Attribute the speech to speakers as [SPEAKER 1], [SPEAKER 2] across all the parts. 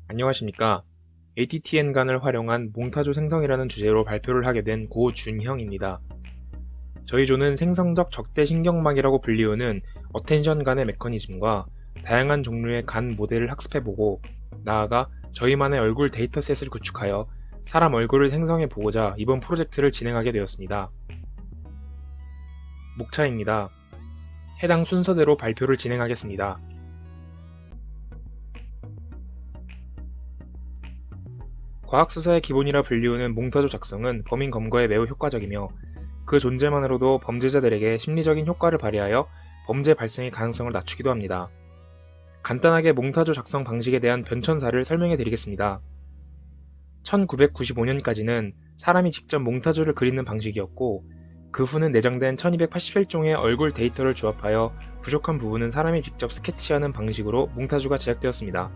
[SPEAKER 1] 안녕하십니까. ATTN간을 활용한 몽타주 생성이라는 주제로 발표를 하게 된 고준형입니다. 저희 조는 생성적 적대 신경막이라고 불리우는 어텐션 간의 메커니즘과 다양한 종류의 간 모델을 학습해보고 나아가 저희만의 얼굴 데이터셋을 구축하여 사람 얼굴을 생성해보고자 이번 프로젝트를 진행하게 되었습니다. 목차입니다. 해당 순서대로 발표를 진행하겠습니다. 과학수사의 기본이라 불리우는 몽타주 작성은 범인 검거에 매우 효과적이며 그 존재만으로도 범죄자들에게 심리적인 효과를 발휘하여 범죄 발생의 가능성을 낮추기도 합니다. 간단하게 몽타주 작성 방식에 대한 변천사를 설명해 드리겠습니다. 1995년까지는 사람이 직접 몽타주를 그리는 방식이었고 그 후는 내장된 1281종의 얼굴 데이터를 조합하여 부족한 부분은 사람이 직접 스케치하는 방식으로 몽타주가 제작되었습니다.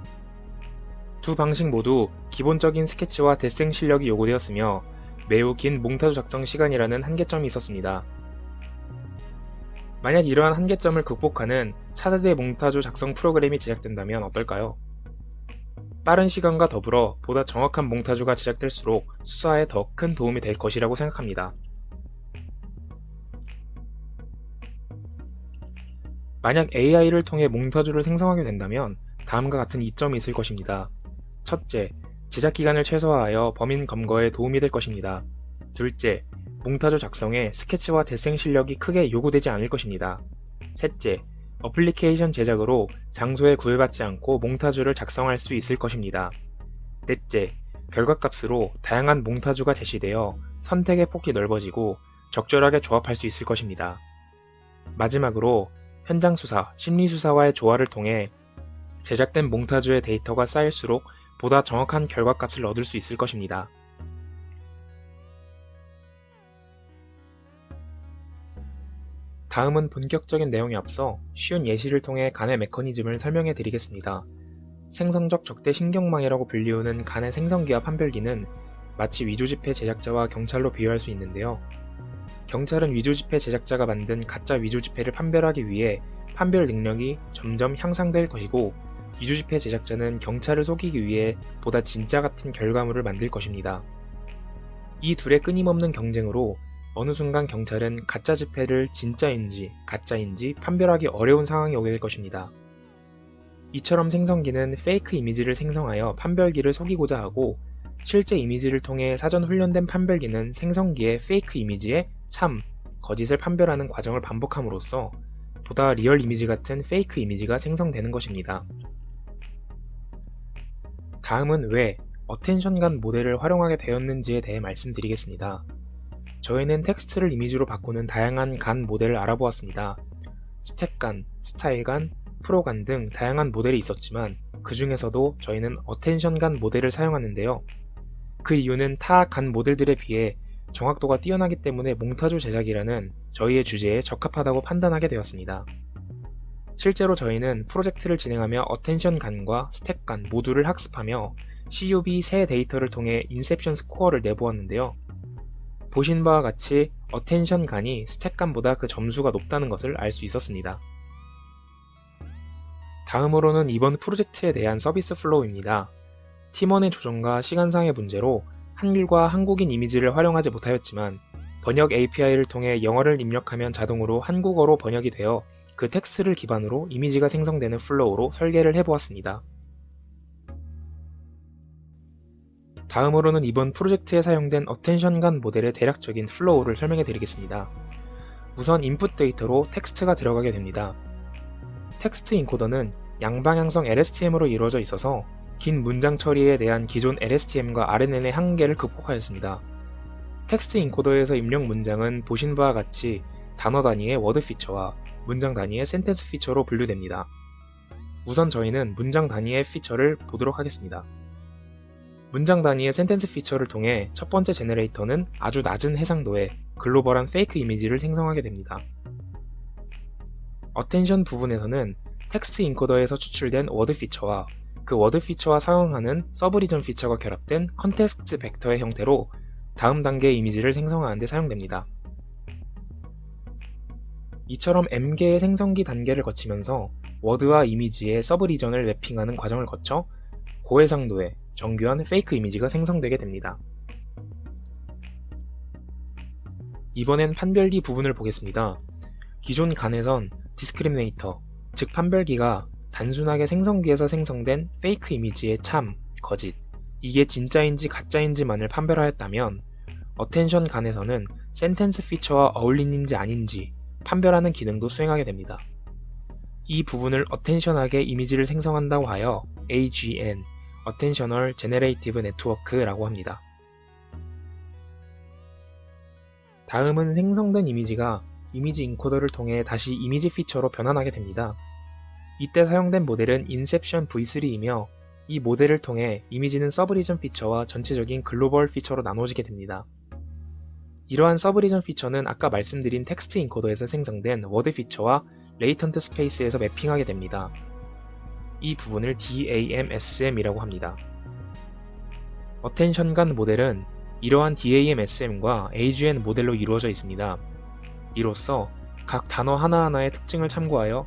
[SPEAKER 1] 두 방식 모두 기본적인 스케치와 데생 실력이 요구되었으며 매우 긴 몽타주 작성 시간이라는 한계점이 있었습니다. 만약 이러한 한계점을 극복하는 차세대 몽타주 작성 프로그램이 제작된다면 어떨까요? 빠른 시간과 더불어 보다 정확한 몽타주가 제작될수록 수사에 더 큰 도움이 될 것이라고 생각합니다. 만약 AI를 통해 몽타주를 생성하게 된다면 다음과 같은 이점이 있을 것입니다. 첫째, 제작 기간을 최소화하여 범인 검거에 도움이 될 것입니다. 둘째, 몽타주 작성에 스케치와 데생 실력이 크게 요구되지 않을 것입니다. 셋째, 어플리케이션 제작으로 장소에 구애받지 않고 몽타주를 작성할 수 있을 것입니다. 넷째, 결과값으로 다양한 몽타주가 제시되어 선택의 폭이 넓어지고 적절하게 조합할 수 있을 것입니다. 마지막으로 현장 수사, 심리 수사와의 조화를 통해 제작된 몽타주의 데이터가 쌓일수록 보다 정확한 결과값을 얻을 수 있을 것입니다. 다음은 본격적인 내용에 앞서 쉬운 예시를 통해 간의 메커니즘을 설명해 드리겠습니다. 생성적 적대 신경망이라고 불리우는 간의 생성기와 판별기는 마치 위조지폐 제작자와 경찰로 비유할 수 있는데요. 경찰은 위조지폐 제작자가 만든 가짜 위조지폐를 판별하기 위해 판별 능력이 점점 향상될 것이고 위조지폐 제작자는 경찰을 속이기 위해 보다 진짜 같은 결과물을 만들 것입니다. 이 둘의 끊임없는 경쟁으로 어느 순간 경찰은 가짜 지폐를 진짜인지 가짜인지 판별하기 어려운 상황이 오게 될 것입니다. 이처럼 생성기는 페이크 이미지를 생성하여 판별기를 속이고자 하고 실제 이미지를 통해 사전 훈련된 판별기는 생성기의 페이크 이미지에 참, 거짓을 판별하는 과정을 반복함으로써 보다 리얼 이미지 같은 페이크 이미지가 생성되는 것입니다. 다음은 왜 어텐션간 모델을 활용하게 되었는지에 대해 말씀드리겠습니다. 저희는 텍스트를 이미지로 바꾸는 다양한 간 모델을 알아보았습니다. 스택간, 스타일간, 프로간 등 다양한 모델이 있었지만 그 중에서도 저희는 어텐션간 모델을 사용하는데요. 그 이유는 타 간 모델들에 비해 정확도가 뛰어나기 때문에 몽타주 제작이라는 저희의 주제에 적합하다고 판단하게 되었습니다. 실제로 저희는 프로젝트를 진행하며 어텐션 간과 스택 간 모두를 학습하며 CUB 새 데이터를 통해 인셉션 스코어를 내보았는데요. 보신 바와 같이 어텐션 간이 스택 간보다 그 점수가 높다는 것을 알 수 있었습니다. 다음으로는 이번 프로젝트에 대한 서비스 플로우입니다. 팀원의 조정과 시간상의 문제로 한글과 한국인 이미지를 활용하지 못하였지만 번역 API를 통해 영어를 입력하면 자동으로 한국어로 번역이 되어 그 텍스트를 기반으로 이미지가 생성되는 플로우로 설계를 해보았습니다. 다음으로는 이번 프로젝트에 사용된 어텐션간 모델의 대략적인 플로우를 설명해 드리겠습니다. 우선 인풋 데이터로 텍스트가 들어가게 됩니다. 텍스트 인코더는 양방향성 LSTM으로 이루어져 있어서 긴 문장 처리에 대한 기존 LSTM과 RNN의 한계를 극복하였습니다. 텍스트 인코더에서 입력 문장은 보신 바와 같이 단어 단위의 워드 피처와 문장 단위의 센텐스 피처로 분류됩니다. 우선 저희는 문장 단위의 피처를 보도록 하겠습니다. 문장 단위의 센텐스 피처를 통해 첫 번째 제너레이터는 아주 낮은 해상도의 글로벌한 페이크 이미지를 생성하게 됩니다. 어텐션 부분에서는 텍스트 인코더에서 추출된 워드 피처와 그 워드 피처와 상응하는 서브리전 피처가 결합된 컨텍스트 벡터의 형태로 다음 단계의 이미지를 생성하는 데 사용됩니다. 이처럼 M개의 생성기 단계를 거치면서 워드와 이미지의 서브리전을 맵핑하는 과정을 거쳐 고해상도의 정교한 페이크 이미지가 생성되게 됩니다. 이번엔 판별기 부분을 보겠습니다. 기존 간에선 디스크리미네이터, 즉 판별기가 단순하게 생성기에서 생성된 페이크 이미지의 참, 거짓, 이게 진짜인지 가짜인지만을 판별하였다면 어텐션 간에서는 센텐스 피처와 어울리는지 아닌지 판별하는 기능도 수행하게 됩니다. 이 부분을 어텐션하게 이미지를 생성한다고 하여 AGN, Attentional Generative Network라고 합니다. 다음은 생성된 이미지가 이미지 인코더를 통해 다시 이미지 피처로 변환하게 됩니다. 이때 사용된 모델은 인셉션 V3이며 이 모델을 통해 이미지는 서브리전 피처와 전체적인 글로벌 피처로 나눠지게 됩니다. 이러한 서브리전 피처는 아까 말씀드린 텍스트 인코더에서 생성된 워드 피처와 레이턴트 스페이스에서 매핑하게 됩니다. 이 부분을 DAMSM이라고 합니다. 어텐션 간 모델은 이러한 DAMSM과 AGN 모델로 이루어져 있습니다. 이로써 각 단어 하나하나의 특징을 참고하여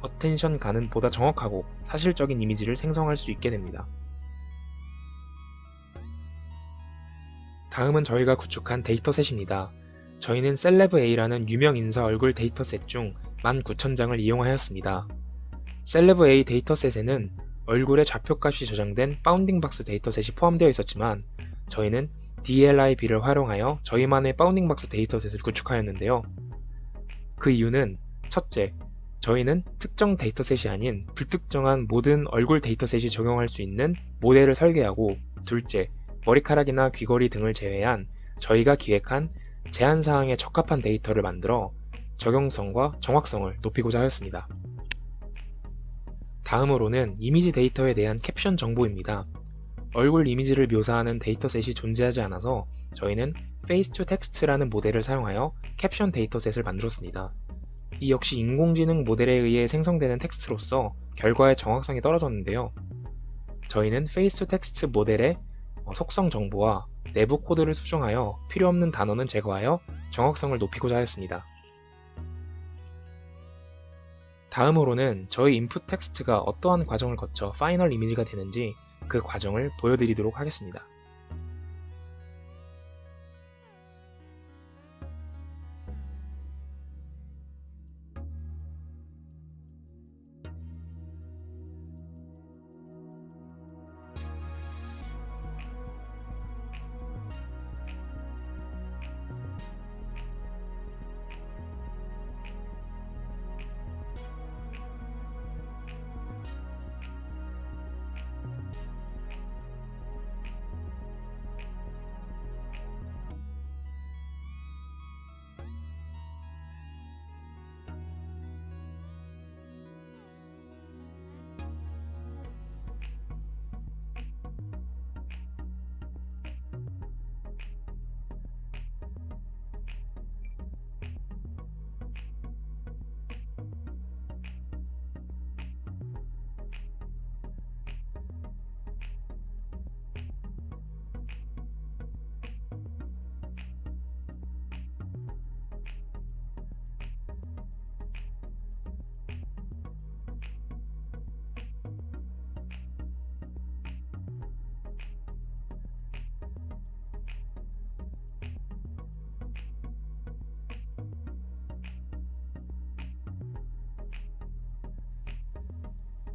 [SPEAKER 1] 어텐션 간은 보다 정확하고 사실적인 이미지를 생성할 수 있게 됩니다. 다음은 저희가 구축한 데이터셋입니다. 저희는 셀레브A라는 유명 인사 얼굴 데이터셋 중 19,000장을 이용하였습니다. 셀레브A 데이터셋에는 얼굴의 좌표값이 저장된 바운딩박스 데이터셋이 포함되어 있었지만 저희는 DLIB를 활용하여 저희만의 바운딩박스 데이터셋을 구축하였는데요. 그 이유는 첫째, 저희는 특정 데이터셋이 아닌 불특정한 모든 얼굴 데이터셋이 적용할 수 있는 모델을 설계하고 둘째, 머리카락이나 귀걸이 등을 제외한 저희가 기획한 제한사항에 적합한 데이터를 만들어 적용성과 정확성을 높이고자 하였습니다. 다음으로는 이미지 데이터에 대한 캡션 정보입니다. 얼굴 이미지를 묘사하는 데이터셋이 존재하지 않아서 저희는 Face2Text라는 모델을 사용하여 캡션 데이터셋을 만들었습니다. 이 역시 인공지능 모델에 의해 생성되는 텍스트로서 결과의 정확성이 떨어졌는데요. 저희는 Face2Text 모델의 속성 정보와 내부 코드를 수정하여 필요없는 단어는 제거하여 정확성을 높이고자 하였습니다. 다음으로는 저희 인풋 텍스트가 어떠한 과정을 거쳐 파이널 이미지가 되는지 그 과정을 보여드리도록 하겠습니다.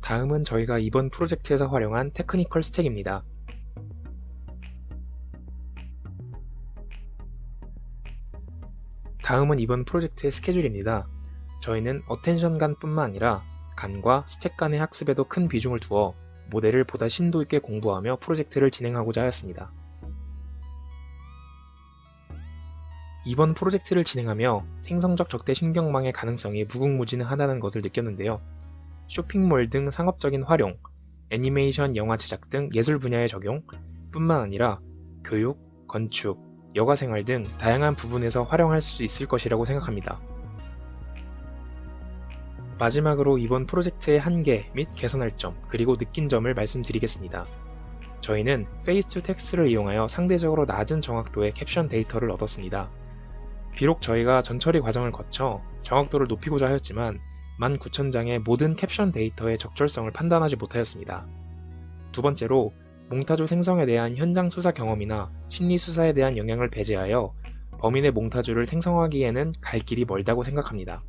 [SPEAKER 1] 다음은 저희가 이번 프로젝트에서 활용한 테크니컬 스택입니다. 다음은 이번 프로젝트의 스케줄입니다. 저희는 어텐션 간뿐만 아니라 간과 스택 간의 학습에도 큰 비중을 두어 모델을 보다 심도 있게 공부하며 프로젝트를 진행하고자 하였습니다. 이번 프로젝트를 진행하며 생성적 적대 신경망의 가능성이 무궁무진하다는 것을 느꼈는데요. 쇼핑몰 등 상업적인 활용, 애니메이션, 영화 제작 등 예술 분야의 적용 뿐만 아니라 교육, 건축, 여가생활 등 다양한 부분에서 활용할 수 있을 것이라고 생각합니다. 마지막으로 이번 프로젝트의 한계 및 개선할 점, 그리고 느낀 점을 말씀드리겠습니다. 저희는 Face2Text를 이용하여 상대적으로 낮은 정확도의 캡션 데이터를 얻었습니다. 비록 저희가 전처리 과정을 거쳐 정확도를 높이고자 하였지만 19,000장의 모든 캡션 데이터의 적절성을 판단하지 못하였습니다. 두 번째로 몽타주 생성에 대한 현장 수사 경험이나 심리 수사에 대한 영향을 배제하여 범인의 몽타주를 생성하기에는 갈 길이 멀다고 생각합니다.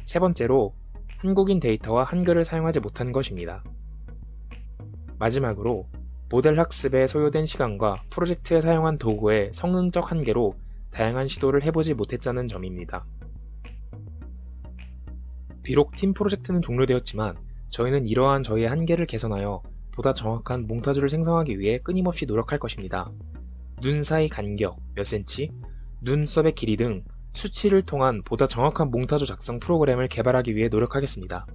[SPEAKER 1] 세 번째로 한국인 데이터와 한글을 사용하지 못한 것입니다. 마지막으로 모델 학습에 소요된 시간과 프로젝트에 사용한 도구의 성능적 한계로 다양한 시도를 해보지 못했다는 점입니다. 비록 팀 프로젝트는 종료되었지만 저희는 이러한 저희의 한계를 개선하여 보다 정확한 몽타주를 생성하기 위해 끊임없이 노력할 것입니다. 눈 사이 간격 몇 센치, 눈썹의 길이 등 수치를 통한 보다 정확한 몽타주 작성 프로그램을 개발하기 위해 노력하겠습니다.